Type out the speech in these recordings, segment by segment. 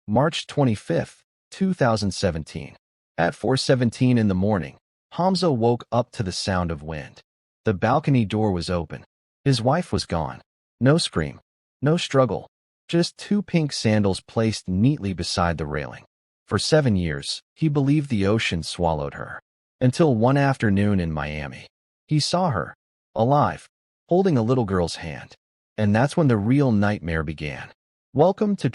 March 25, 2017. At 4:17 in the morning, Hamza woke up to the sound of wind. The balcony door was open. His wife was gone. No scream, no struggle, just two pink sandals placed neatly beside the railing. For 7 years, he believed the ocean swallowed her. Until one afternoon in Miami, he saw her, alive, holding a little girl's hand. And that's when the real nightmare began. Welcome to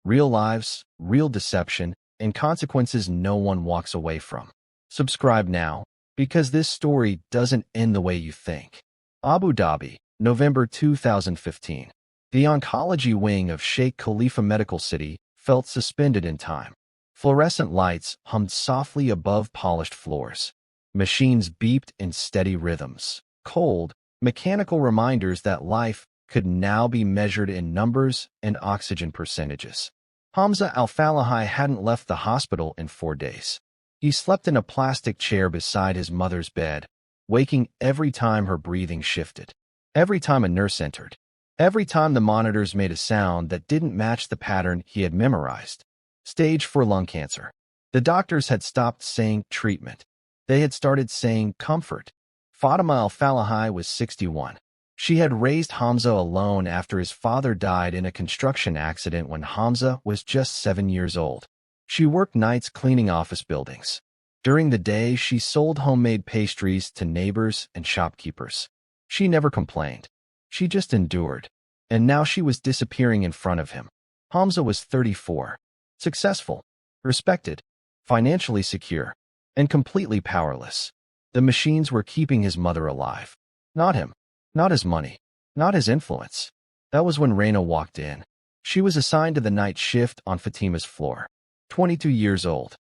Real Lives, Real Deception, and Consequences no one walks away from. Subscribe now, because this story doesn't end the way you think. Abu Dhabi, November 2015. The oncology wing of Sheikh Khalifa Medical City felt suspended in time. Fluorescent lights hummed softly above polished floors. Machines beeped in steady rhythms. Cold, mechanical reminders that life could now be measured in numbers and oxygen percentages. Hamza Al-Falahi hadn't left the hospital in 4 days. He slept in a plastic chair beside his mother's bed, waking every time her breathing shifted, every time a nurse entered, every time the monitors made a sound that didn't match the pattern he had memorized. Stage 4 lung cancer. The doctors had stopped saying treatment. They had started saying comfort. Fatima Al-Falahi was 61. She had raised Hamza alone after his father died in a construction accident when Hamza was just 7 years old. She worked nights cleaning office buildings. During the day, she sold homemade pastries to neighbors and shopkeepers. She never complained. She just endured. And now she was disappearing in front of him. Hamza was 34. Successful, respected, financially secure, and completely powerless. The machines were keeping his mother alive. Not him. Not his money. Not his influence. That was when Reina walked in. She was assigned to the night shift on Fatima's floor. 22 years old.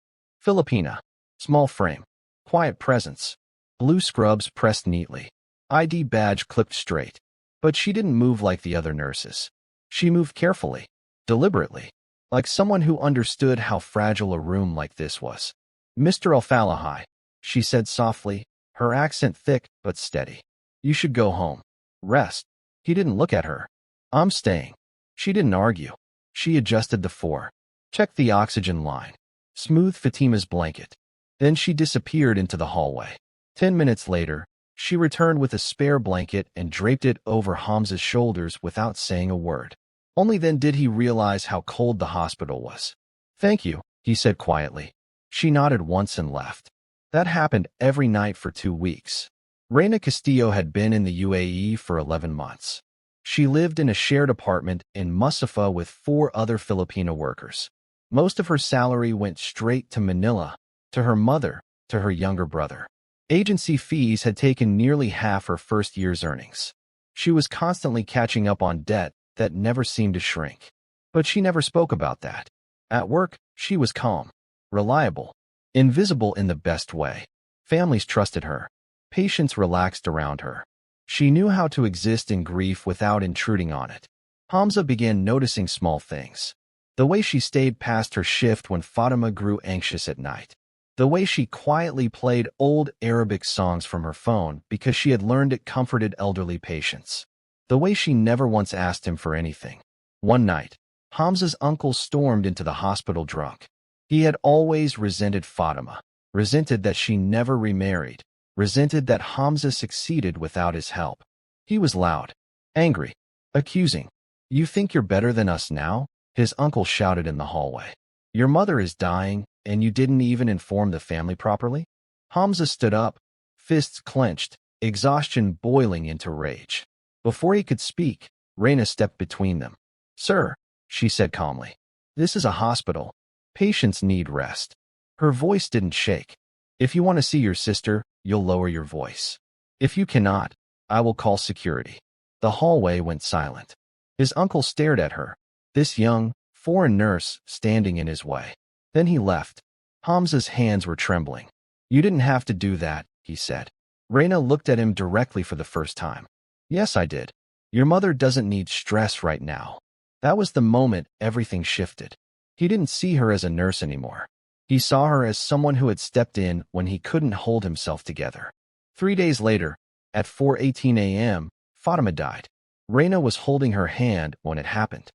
Filipina. Small frame. Quiet presence. Blue scrubs pressed neatly. ID badge clipped straight. But she didn't move like the other nurses. She moved carefully. Deliberately. Like someone who understood how fragile a room like this was. Mr. Al-Falahi, she said softly, her accent thick but steady. You should go home. Rest. He didn't look at her. I'm staying. She didn't argue. She adjusted the 4. Checked the oxygen line. Smoothed Fatima's blanket. Then she disappeared into the hallway. 10 minutes later, she returned with a spare blanket and draped it over Hamza's shoulders without saying a word. Only then did he realize how cold the hospital was. Thank you, he said quietly. She nodded once and left. That happened every night for 2 weeks. Reina Castillo had been in the UAE for 11 months. She lived in a shared apartment in Musafa with 4 other Filipino workers. Most of her salary went straight to Manila, to her mother, to her younger brother. Agency fees had taken nearly half her first year's earnings. She was constantly catching up on debt that never seemed to shrink. But she never spoke about that. At work, she was calm, reliable, invisible in the best way. Families trusted her. Patients relaxed around her. She knew how to exist in grief without intruding on it. Hamza began noticing small things. The way she stayed past her shift when Fatima grew anxious at night. The way she quietly played old Arabic songs from her phone because she had learned it comforted elderly patients. The way she never once asked him for anything. One night, Hamza's uncle stormed into the hospital drunk. He had always resented Fatima, resented that she never remarried, resented that Hamza succeeded without his help. He was loud, angry, accusing. You think you're better than us now? His uncle shouted in the hallway. Your mother is dying, and you didn't even inform the family properly? Hamza stood up, fists clenched, exhaustion boiling into rage. Before he could speak, Reina stepped between them. Sir, she said calmly, this is a hospital. Patients need rest. Her voice didn't shake. If you want to see your sister, you'll lower your voice. If you cannot, I will call security. The hallway went silent. His uncle stared at her, this young, foreign nurse standing in his way. Then he left. Hamza's hands were trembling. You didn't have to do that, he said. Reina looked at him directly for the first time. Yes, I did. Your mother doesn't need stress right now. That was the moment everything shifted. He didn't see her as a nurse anymore. He saw her as someone who had stepped in when he couldn't hold himself together. 3 days later, at 4:18 a.m., Fatima died. Reina was holding her hand when it happened.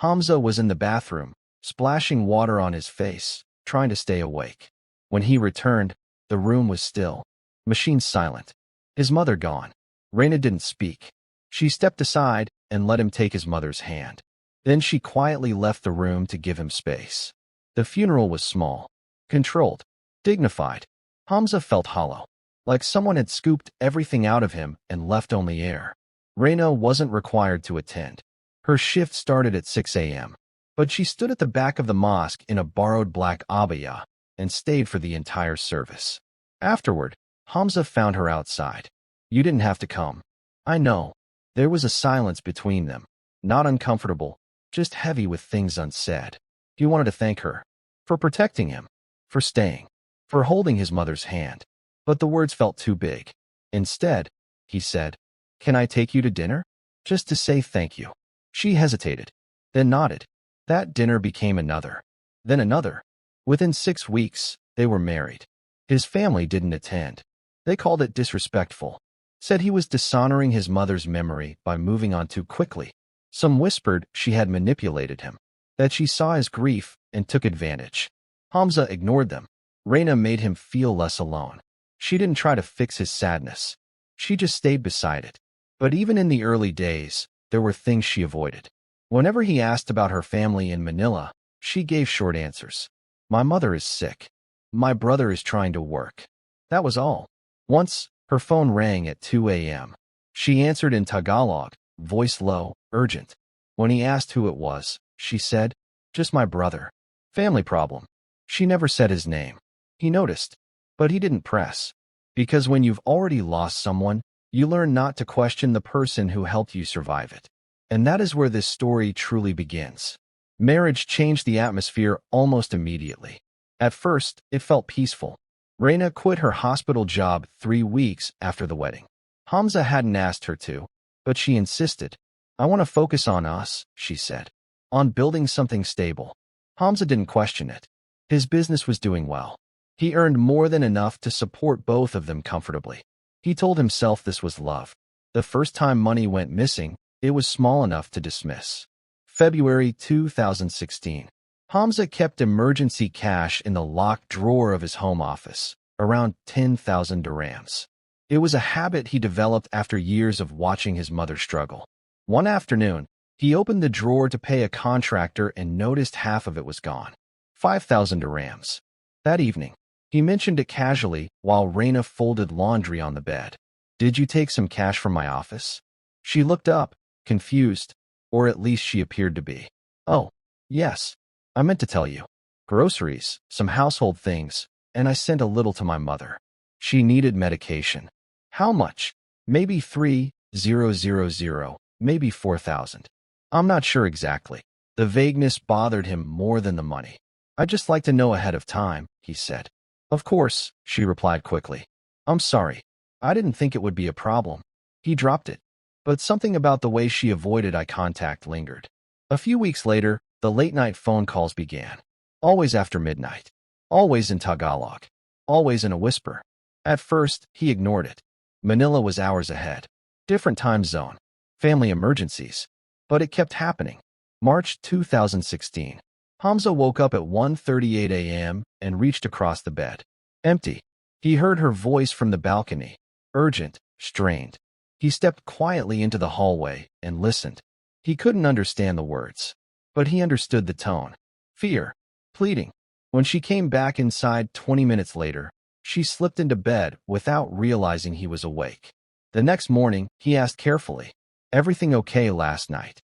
Hamza was in the bathroom, splashing water on his face, trying to stay awake. When he returned, the room was still. Machine silent. His mother gone. Reina didn't speak. She stepped aside and let him take his mother's hand. Then she quietly left the room to give him space. The funeral was small, controlled, dignified. Hamza felt hollow, like someone had scooped everything out of him and left only air. Reina wasn't required to attend. Her shift started at 6 a.m., but she stood at the back of the mosque in a borrowed black abaya and stayed for the entire service. Afterward, Hamza found her outside. "You didn't have to come. I know." There was a silence between them, not uncomfortable, just heavy with things unsaid. He wanted to thank her for protecting him, for staying, for holding his mother's hand. But the words felt too big. Instead, he said, "Can I take you to dinner? Just to say thank you." She hesitated, then nodded. That dinner became another, then another. Within 6 weeks, they were married. His family didn't attend. They called it disrespectful, said he was dishonoring his mother's memory by moving on too quickly. Some whispered she had manipulated him, that she saw his grief and took advantage. Hamza ignored them. Reina made him feel less alone. She didn't try to fix his sadness. She just stayed beside it. But even in the early days, there were things she avoided. Whenever he asked about her family in Manila, she gave short answers. "My mother is sick. My brother is trying to work." That was all. Once, her phone rang at 2 a.m. She answered in Tagalog, voice low, urgent. When he asked who it was, she said, "Just my brother. Family problem." She never said his name. He noticed, but he didn't press. Because when you've already lost someone, you learn not to question the person who helped you survive it. And that is where this story truly begins. Marriage changed the atmosphere almost immediately. At first, it felt peaceful. Reina quit her hospital job 3 weeks after the wedding. Hamza hadn't asked her to, but she insisted. "I want to focus on us," she said, "on building something stable." Hamza didn't question it. His business was doing well. He earned more than enough to support both of them comfortably. He told himself this was love. The first time money went missing, it was small enough to dismiss. February 2016. Hamza kept emergency cash in the locked drawer of his home office, around 10,000 dirhams. It was a habit he developed after years of watching his mother struggle. One afternoon, he opened the drawer to pay a contractor and noticed half of it was gone. 5,000 dirhams. That evening, he mentioned it casually while Reina folded laundry on the bed. "Did you take some cash from my office?" She looked up, confused, or at least she appeared to be. "Oh, yes. I meant to tell you. Groceries, some household things, and I sent a little to my mother. She needed medication." "How much?" "Maybe 3,000, maybe 4,000. I'm not sure exactly." The vagueness bothered him more than the money. "I'd just like to know ahead of time," he said. "Of course," she replied quickly. "I'm sorry. I didn't think it would be a problem." He dropped it. But something about the way she avoided eye contact lingered. A few weeks later, the late-night phone calls began. Always after midnight. Always in Tagalog. Always in a whisper. At first, he ignored it. Manila was hours ahead. Different time zone. Family emergencies. But it kept happening. March 2016. Hamza woke up at 1:38 a.m. and reached across the bed. Empty. He heard her voice from the balcony. Urgent, strained. He stepped quietly into the hallway and listened. He couldn't understand the words, but he understood the tone. Fear. Pleading. When she came back inside 20 minutes later, she slipped into bed without realizing he was awake. The next morning, he asked carefully, "Everything okay last night?"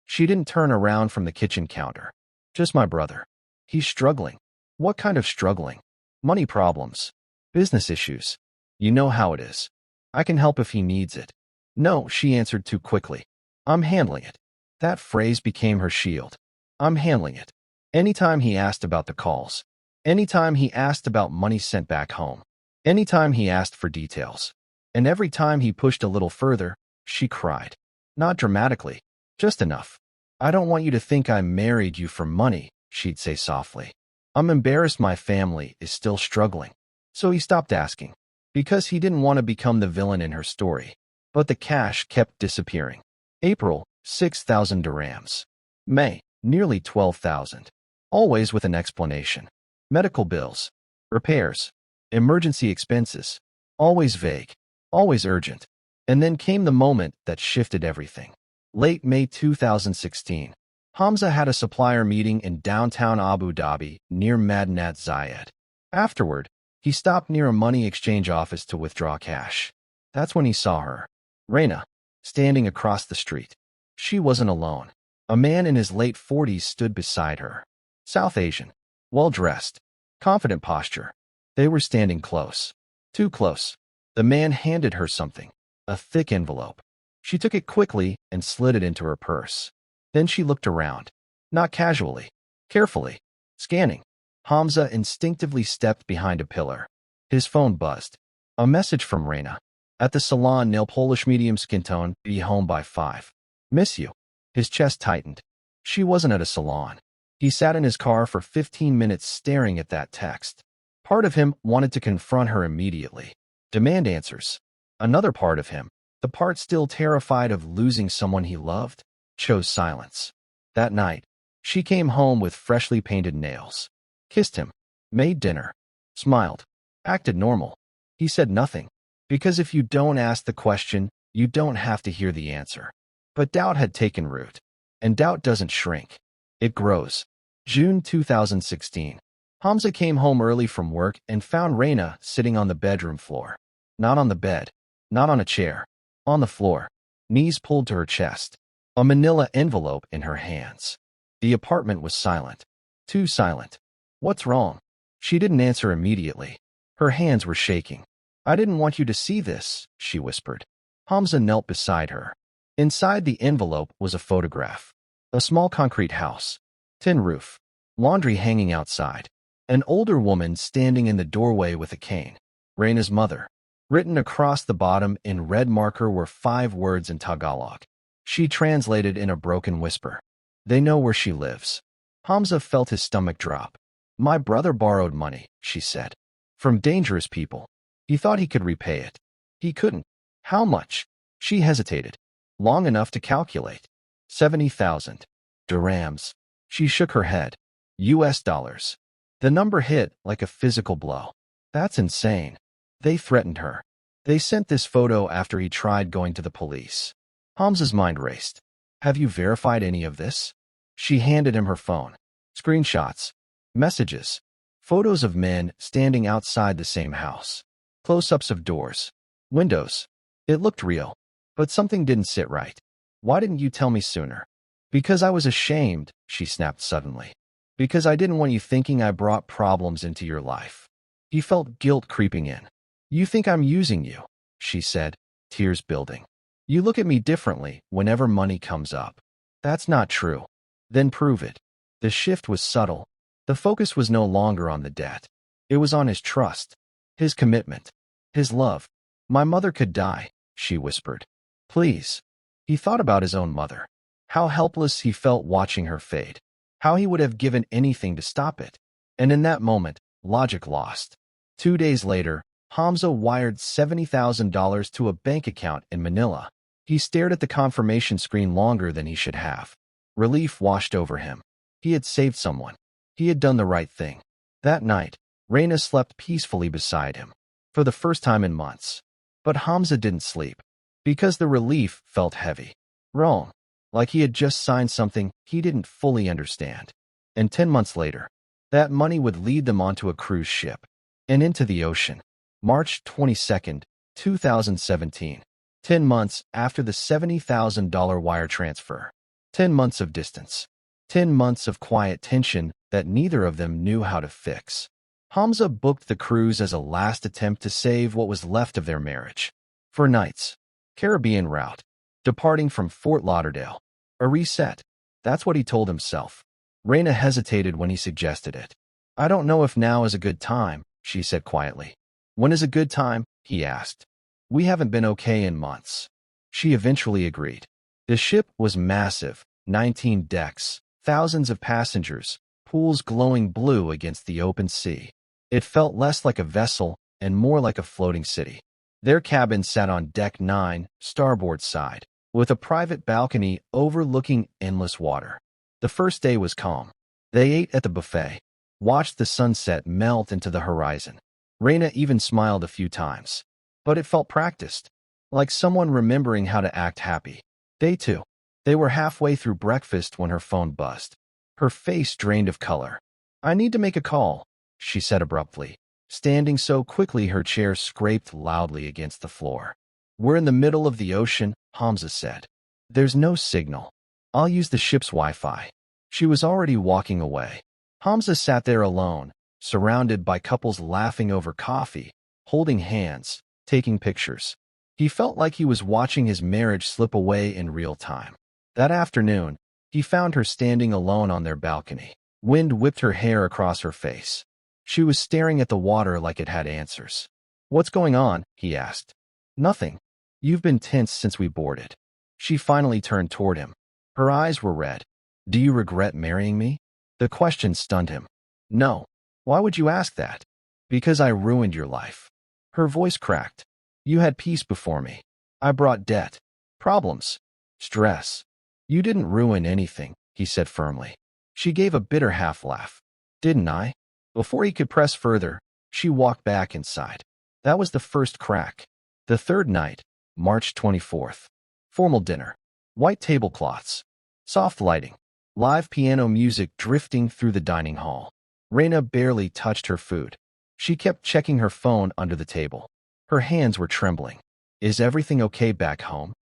She didn't turn around from the kitchen counter. "Just my brother. He's struggling." "What kind of struggling?" "Money problems. Business issues. You know how it is. I can help if he needs it." "No," she answered too quickly. "I'm handling it." That phrase became her shield. "I'm handling it." Anytime he asked about the calls, anytime he asked about money sent back home, anytime he asked for details, and every time he pushed a little further, she cried. Not dramatically, just enough. "I don't want you to think I married you for money," she'd say softly. "I'm embarrassed my family is still struggling." So he stopped asking, because he didn't want to become the villain in her story. But the cash kept disappearing. April, 6,000 dirhams. May, Nearly 12,000. Always with an explanation. Medical bills. Repairs. Emergency expenses. Always vague. Always urgent. And then came the moment that shifted everything. Late May 2016. Hamza had a supplier meeting in downtown Abu Dhabi near Madinat Zayed. Afterward, he stopped near a money exchange office to withdraw cash. That's when he saw her, Reina, standing across the street. She wasn't alone. A man in his late 40s stood beside her. South Asian, well-dressed, confident posture. They were standing close. Too close. The man handed her something, a thick envelope. She took it quickly and slid it into her purse. Then she looked around. Not casually, carefully, scanning. Hamza instinctively stepped behind a pillar. His phone buzzed. A message from Reina. At the salon, nail polish medium skin tone, be home by 5. Miss you. His chest tightened. She wasn't at a salon. He sat in his car for 15 minutes staring at that text. Part of him wanted to confront her immediately. Demand answers. Another part of him, the part still terrified of losing someone he loved, chose silence. That night, she came home with freshly painted nails. Kissed him. Made dinner. Smiled. Acted normal. He said nothing. Because if you don't ask the question, you don't have to hear the answer. But doubt had taken root. And doubt doesn't shrink. It grows. June 2016. Hamza came home early from work and found Reina sitting on the bedroom floor. Not on the bed. Not on a chair. On the floor. Knees pulled to her chest. A manila envelope in her hands. The apartment was silent. Too silent. What's wrong? She didn't answer immediately. Her hands were shaking. I didn't want you to see this, she whispered. Hamza knelt beside her. Inside the envelope was a photograph. A small concrete house. Tin roof. Laundry hanging outside. An older woman standing in the doorway with a cane. Reina's mother. Written across the bottom in red marker were 5 words in Tagalog. She translated in a broken whisper. They know where she lives. Hamza felt his stomach drop. My brother borrowed money, she said. From dangerous people. He thought he could repay it. He couldn't. How much? She hesitated. Long enough to calculate. 70,000 dirhams. She shook her head. US dollars. The number hit like a physical blow. That's insane. They threatened her. They sent this photo after he tried going to the police. Hamza's mind raced. Have you verified any of this? She handed him her phone. Screenshots. Messages. Photos of men standing outside the same house. Close-ups of doors. Windows. It looked real. But something didn't sit right. Why didn't you tell me sooner? Because I was ashamed, she snapped suddenly. Because I didn't want you thinking I brought problems into your life. He felt guilt creeping in. You think I'm using you, she said, tears building. You look at me differently whenever money comes up. That's not true. Then prove it. The shift was subtle. The focus was no longer on the debt. It was on his trust, his commitment, his love. My mother could die, she whispered. Please. He thought about his own mother. How helpless he felt watching her fade. How he would have given anything to stop it. And in that moment, logic lost. 2 days later, Hamza wired $70,000 to a bank account in Manila. He stared at the confirmation screen longer than he should have. Relief washed over him. He had saved someone. He had done the right thing. That night, Reina slept peacefully beside him. For the first time in months. But Hamza didn't sleep. Because the relief felt heavy. Wrong. Like he had just signed something he didn't fully understand. And 10 months later, that money would lead them onto a cruise ship. And into the ocean. March 22, 2017. 10 months after the $70,000 wire transfer. 10 months of distance. 10 months of quiet tension that neither of them knew how to fix. Hamza booked the cruise as a last attempt to save what was left of their marriage. 4 nights. Caribbean route. Departing from Fort Lauderdale. A reset. That's what he told himself. Reina hesitated when he suggested it. I don't know if now is a good time, she said quietly. When is a good time? He asked. We haven't been okay in months. She eventually agreed. The ship was massive, 19 decks, thousands of passengers, pools glowing blue against the open sea. It felt less like a vessel and more like a floating city. Their cabin sat on deck 9, starboard side, with a private balcony overlooking endless water. The first day was calm. They ate at the buffet, watched the sunset melt into the horizon. Reina even smiled a few times. But it felt practiced, like someone remembering how to act happy. Day 2. They were halfway through breakfast when her phone buzzed. Her face drained of color. "I need to make a call," she said abruptly, standing so quickly her chair scraped loudly against the floor. "We're in the middle of the ocean," Hamza said. "There's no signal. I'll use the ship's Wi-Fi." She was already walking away. Hamza sat there alone, surrounded by couples laughing over coffee, holding hands, taking pictures. He felt like he was watching his marriage slip away in real time. That afternoon, he found her standing alone on their balcony. Wind whipped her hair across her face. She was staring at the water like it had answers. "What's going on?" he asked. "Nothing. You've been tense since we boarded." She finally turned toward him. Her eyes were red. "Do you regret marrying me?" The question stunned him. "No. Why would you ask that?" "Because I ruined your life." Her voice cracked. "You had peace before me. I brought debt, problems, stress. You didn't ruin anything," he said firmly. She gave a bitter half-laugh. "Didn't I?" Before he could press further, she walked back inside. That was the first crack. The third night, March 24th. Formal dinner. White tablecloths. Soft lighting. Live piano music drifting through the dining hall. Reina barely touched her food. She kept checking her phone under the table. Her hands were trembling. "Is everything okay back home?"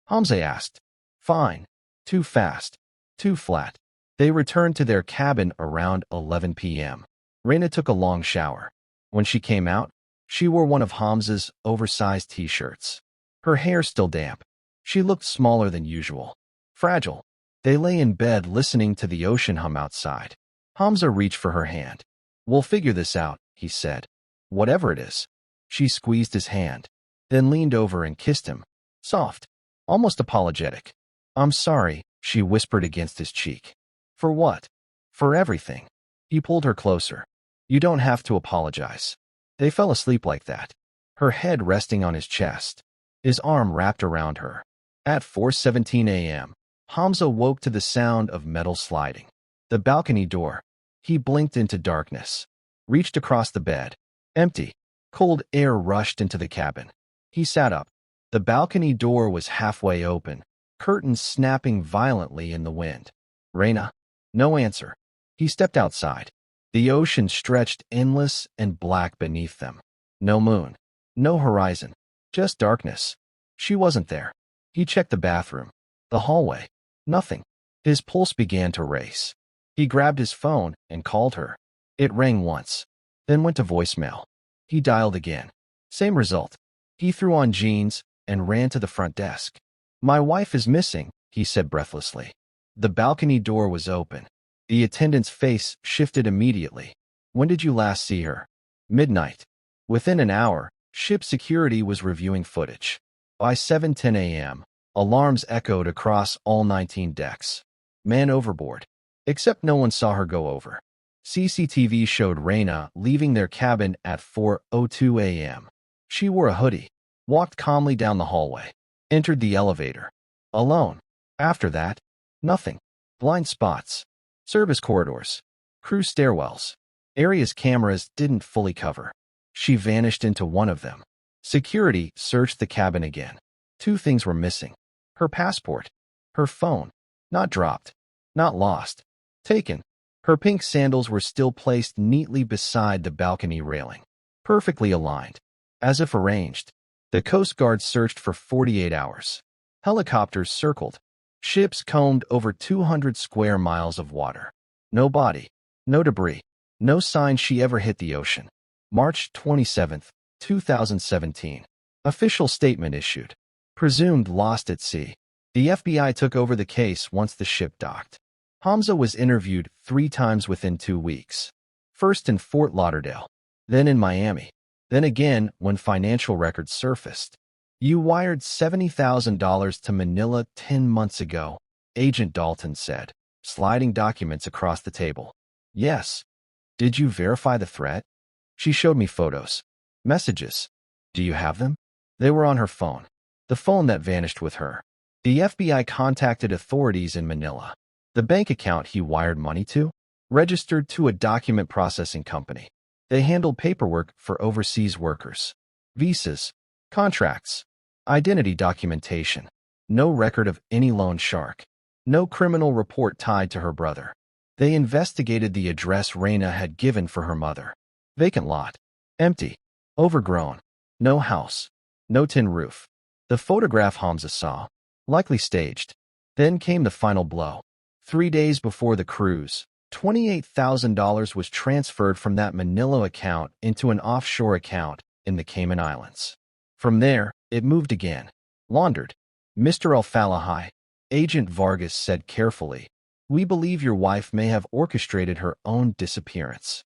Hamza asked. "Fine. Too fast. Too flat." They returned to their cabin around 11 p.m. Reina took a long shower. When she came out, she wore one of Hamza's oversized t-shirts. Her hair still damp. She looked smaller than usual. Fragile. They lay in bed listening to the ocean hum outside. Hamza reached for her hand. "We'll figure this out," he said. "Whatever it is." She squeezed his hand, then leaned over and kissed him. Soft. Almost apologetic. "I'm sorry," she whispered against his cheek. "For what?" "For everything." He pulled her closer. "You don't have to apologize." They fell asleep like that, her head resting on his chest, his arm wrapped around her. At 4:17 a.m., Hamza woke to the sound of metal sliding. The balcony door. He blinked into darkness, reached across the bed. Empty. Cold air rushed into the cabin. He sat up. The balcony door was halfway open, curtains snapping violently in the wind. "Reina?" No answer. He stepped outside. The ocean stretched endless and black beneath them. No moon. No horizon. Just darkness. She wasn't there. He checked the bathroom. The hallway. Nothing. His pulse began to race. He grabbed his phone and called her. It rang once, then went to voicemail. He dialed again. Same result. He threw on jeans and ran to the front desk. "My wife is missing," he said breathlessly. The balcony door was open. The attendant's face shifted immediately. "When did you last see her?" "Midnight." Within an hour, ship security was reviewing footage. By 7:10 a.m., alarms echoed across all 19 decks. "Man overboard." Except no one saw her go over. CCTV showed Reina leaving their cabin at 4:02 a.m. She wore a hoodie, walked calmly down the hallway, entered the elevator. Alone. After that, nothing. Blind spots. Service corridors. Crew stairwells. Areas cameras didn't fully cover. She vanished into one of them. Security searched the cabin again. Two things were missing. Her passport. Her phone. Not dropped. Not lost. Taken. Her pink sandals were still placed neatly beside the balcony railing. Perfectly aligned. As if arranged. The Coast Guard searched for 48 hours. Helicopters circled. Ships combed over 200 square miles of water. No body. No debris. No sign she ever hit the ocean. March 27, 2017. Official statement issued. Presumed lost at sea. The FBI took over the case once the ship docked. Hamza was interviewed 3 times within 2 weeks. First in Fort Lauderdale, then in Miami, then again when financial records surfaced. "You wired $70,000 to Manila 10 months ago," Agent Dalton said, sliding documents across the table. "Yes." "Did you verify the threat?" "She showed me photos. Messages." "Do you have them?" They were on her phone. The phone that vanished with her. The FBI contacted authorities in Manila. The bank account he wired money to? Registered to a document processing company. They handled paperwork for overseas workers. Visas, contracts, identity documentation. No record of any loan shark. No criminal report tied to her brother. They investigated the address Reina had given for her mother. Vacant lot. Empty. Overgrown. No house. No tin roof. The photograph Hamza saw. Likely staged. Then came the final blow. 3 days before the cruise, $28,000 was transferred from that Manila account into an offshore account in the Cayman Islands. From there, it moved again. Laundered. Mr. Al-Falahai, Agent Vargas said carefully, "We believe your wife may have orchestrated her own disappearance."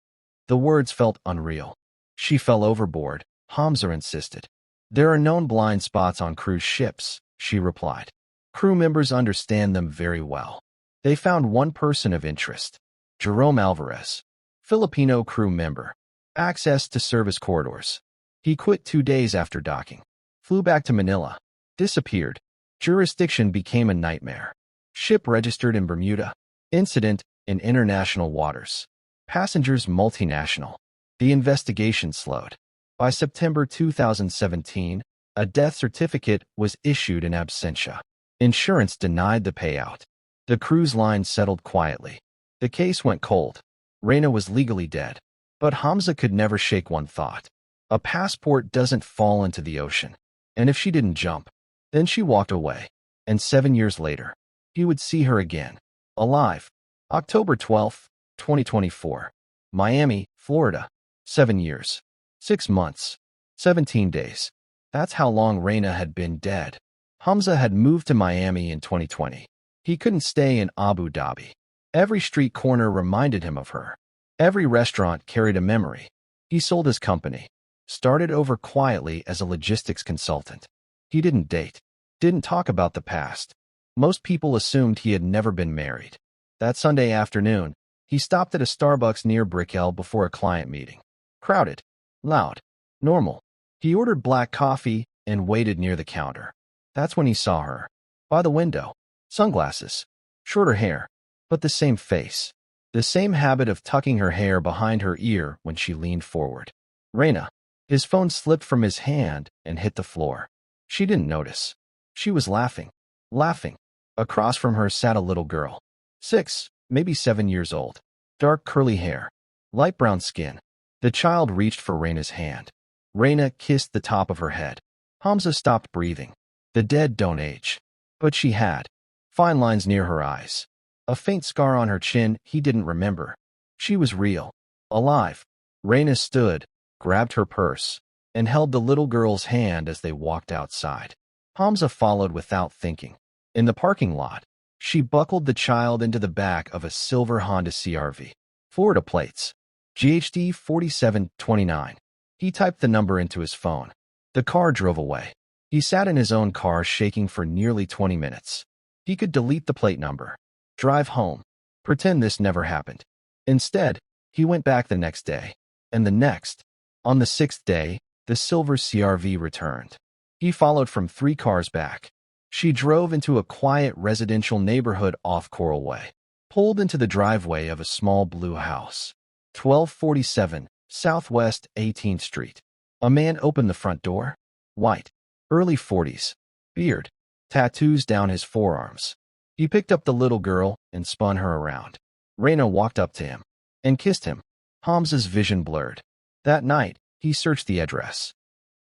The words felt unreal. "She fell overboard," Hamza insisted. "There are known blind spots on cruise ships," she replied. "Crew members understand them very well. They found one person of interest, Jerome Alvarez, Filipino crew member, access to service corridors. He quit 2 days after docking, flew back to Manila, disappeared. Jurisdiction became a nightmare. Ship registered in Bermuda. Incident in international waters. Passengers multinational. The investigation slowed. By September 2017, a death certificate was issued in absentia. Insurance denied the payout. The cruise line settled quietly. The case went cold. Reina was legally dead. But Hamza could never shake one thought. A passport doesn't fall into the ocean. And if she didn't jump, then she walked away. And 7 years later, he would see her again. Alive. October 12, 2024. Miami, Florida. 7 years. 6 months. 17 days. That's how long Reina had been dead. Hamza had moved to Miami in 2020. He couldn't stay in Abu Dhabi. Every street corner reminded him of her. Every restaurant carried a memory. He sold his company. Started over quietly as a logistics consultant. He didn't date. Didn't talk about the past. Most people assumed he had never been married. That Sunday afternoon, he stopped at a Starbucks near Brickell before a client meeting. Crowded. Loud. Normal. He ordered black coffee and waited near the counter. That's when he saw her. By the window. Sunglasses. Shorter hair. But the same face. The same habit of tucking her hair behind her ear when she leaned forward. Reina. His phone slipped from his hand and hit the floor. She didn't notice. She was laughing. Laughing. Across from her sat a little girl. 6, maybe 7 years old. Dark curly hair. Light brown skin. The child reached for Reina's hand. Reina kissed the top of her head. Hamza stopped breathing. The dead don't age. But she had. Fine lines near her eyes. A faint scar on her chin he didn't remember. She was real. Alive. Reina stood, grabbed her purse, and held the little girl's hand as they walked outside. Hamza followed without thinking. In the parking lot, she buckled the child into the back of a silver Honda CR-V. Florida plates. GHD 4729. He typed the number into his phone. The car drove away. He sat in his own car shaking for nearly 20 minutes. He could delete the plate number. Drive home. Pretend this never happened. Instead, he went back the next day. And the next. On the 6th day, the silver CR-V returned. He followed from 3 cars back. She drove into a quiet residential neighborhood off Coral Way. Pulled into the driveway of a small blue house. 1247 Southwest 18th Street. A man opened the front door. White. Early 40s. Beard. Tattoos down his forearms. He picked up the little girl and spun her around. Reina walked up to him and kissed him. Hamza's vision blurred. That night, he searched the address.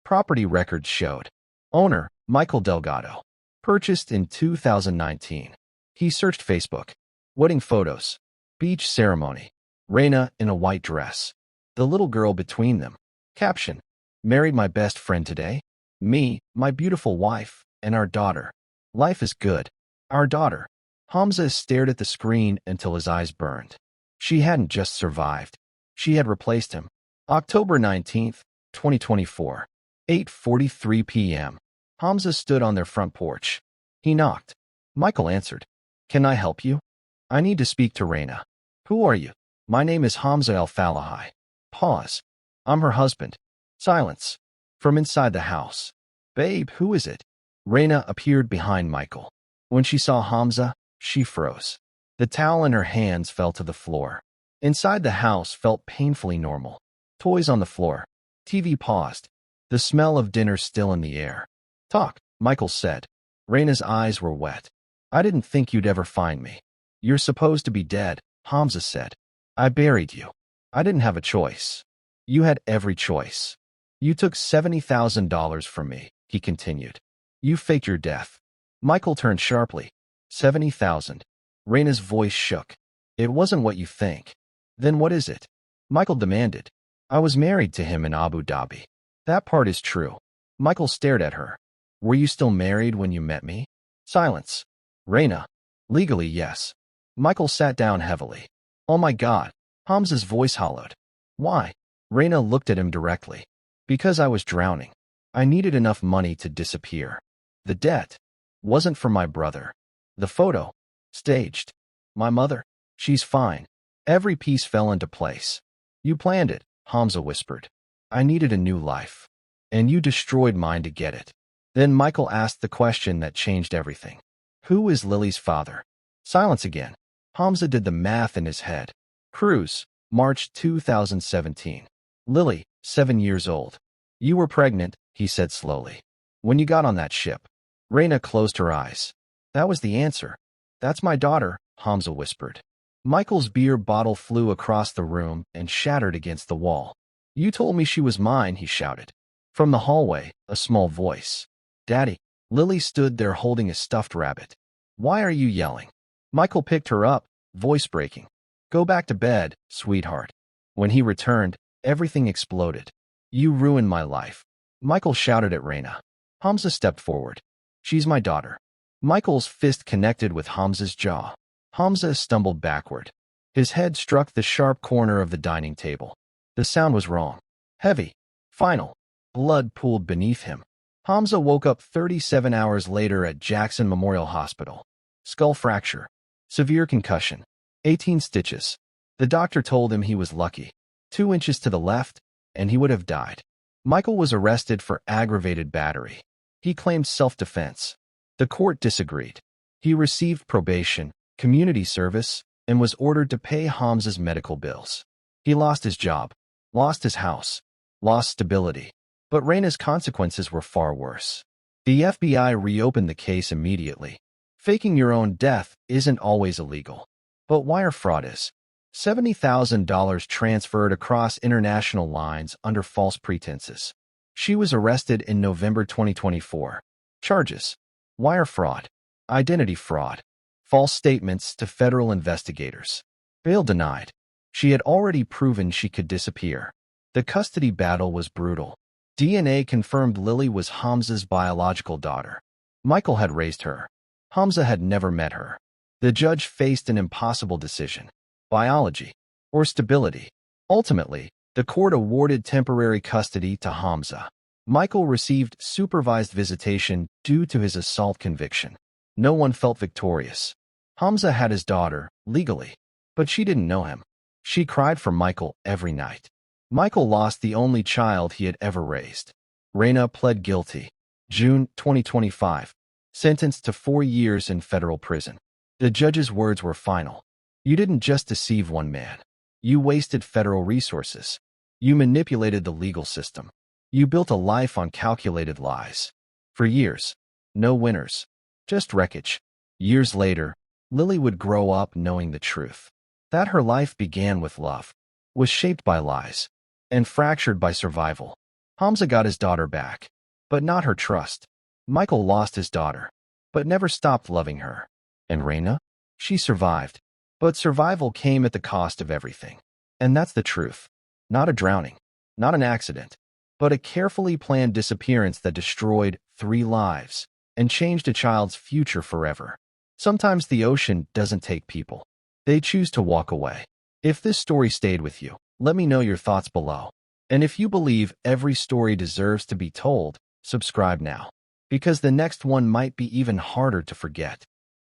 Property records showed. Owner, Michael Delgado. Purchased in 2019. He searched Facebook. Wedding photos. Beach ceremony. Reina in a white dress. The little girl between them. Caption. Married my best friend today. Me, my beautiful wife, and our daughter. Life is good. Our daughter. Hamza stared at the screen until his eyes burned. She hadn't just survived. She had replaced him. October 19th, 2024. 8:43 p.m. Hamza stood on their front porch. He knocked. Michael answered. Can I help you? I need to speak to Reina. Who are you? My name is Hamza Al-Falahai. Pause. I'm her husband. Silence. From inside the house. Babe, who is it? Reina appeared behind Michael. When she saw Hamza, she froze. The towel in her hands fell to the floor. Inside the house felt painfully normal. Toys on the floor. TV paused. The smell of dinner still in the air. Talk, Michael said. Raina's eyes were wet. I didn't think you'd ever find me. You're supposed to be dead, Hamza said. I buried you. I didn't have a choice. You had every choice. You took $70,000 from me, he continued. You faked your death. Michael turned sharply. 70,000. Raina's voice shook. It wasn't what you think. Then what is it? Michael demanded. I was married to him in Abu Dhabi. That part is true. Michael stared at her. Were you still married when you met me? Silence. Raina. Legally, yes. Michael sat down heavily. Oh my God. Hamza's voice hollowed. Why? Raina looked at him directly. Because I was drowning. I needed enough money to disappear. The debt wasn't for my brother. The photo. Staged. My mother. She's fine. Every piece fell into place. You planned it, Hamza whispered. I needed a new life. And you destroyed mine to get it. Then Michael asked the question that changed everything. Who is Lily's father? Silence again. Hamza did the math in his head. Cruise, March 2017. Lily, 7 years old. You were pregnant, he said slowly. When you got on that ship. Raina closed her eyes. That was the answer. That's my daughter, Hamza whispered. Michael's beer bottle flew across the room and shattered against the wall. You told me she was mine, he shouted. From the hallway, a small voice. Daddy. Lily stood there holding a stuffed rabbit. Why are you yelling? Michael picked her up, voice breaking. Go back to bed, sweetheart. When he returned, everything exploded. You ruined my life. Michael shouted at Raina. Hamza stepped forward. She's my daughter. Michael's fist connected with Hamza's jaw. Hamza stumbled backward. His head struck the sharp corner of the dining table. The sound was wrong. Heavy. Final. Blood pooled beneath him. Hamza woke up 37 hours later at Jackson Memorial Hospital. Skull fracture. Severe concussion. 18 stitches. The doctor told him he was lucky. 2 inches to the left, and he would have died. Michael was arrested for aggravated battery. He claimed self-defense. The court disagreed. He received probation, community service, and was ordered to pay Hamza's medical bills. He lost his job, lost his house, lost stability. But Raina's consequences were far worse. The FBI reopened the case immediately. Faking your own death isn't always illegal. But wire fraud is. $70,000 transferred across international lines under false pretenses. She was arrested in November 2024. Charges: wire fraud, identity fraud, false statements to federal investigators. Bail denied. She had already proven she could disappear. The custody battle was brutal. DNA confirmed Lily was Hamza's biological daughter. Michael had raised her. Hamza had never met her. The judge faced an impossible decision: biology or stability. Ultimately, the court awarded temporary custody to Hamza. Michael received supervised visitation due to his assault conviction. No one felt victorious. Hamza had his daughter, legally, but she didn't know him. She cried for Michael every night. Michael lost the only child he had ever raised. Raina pled guilty. June 2025. Sentenced to 4 years in federal prison. The judge's words were final. You didn't just deceive one man. You wasted federal resources. You manipulated the legal system. You built a life on calculated lies. For years, no winners, just wreckage. Years later, Lily would grow up knowing the truth. That her life began with love, was shaped by lies, and fractured by survival. Hamza got his daughter back, but not her trust. Michael lost his daughter, but never stopped loving her. And Raina? She survived. But survival came at the cost of everything. And that's the truth. Not a drowning, not an accident, but a carefully planned disappearance that destroyed 3 lives and changed a child's future forever. Sometimes the ocean doesn't take people. They choose to walk away. If this story stayed with you, let me know your thoughts below. And if you believe every story deserves to be told, subscribe now, because the next one might be even harder to forget.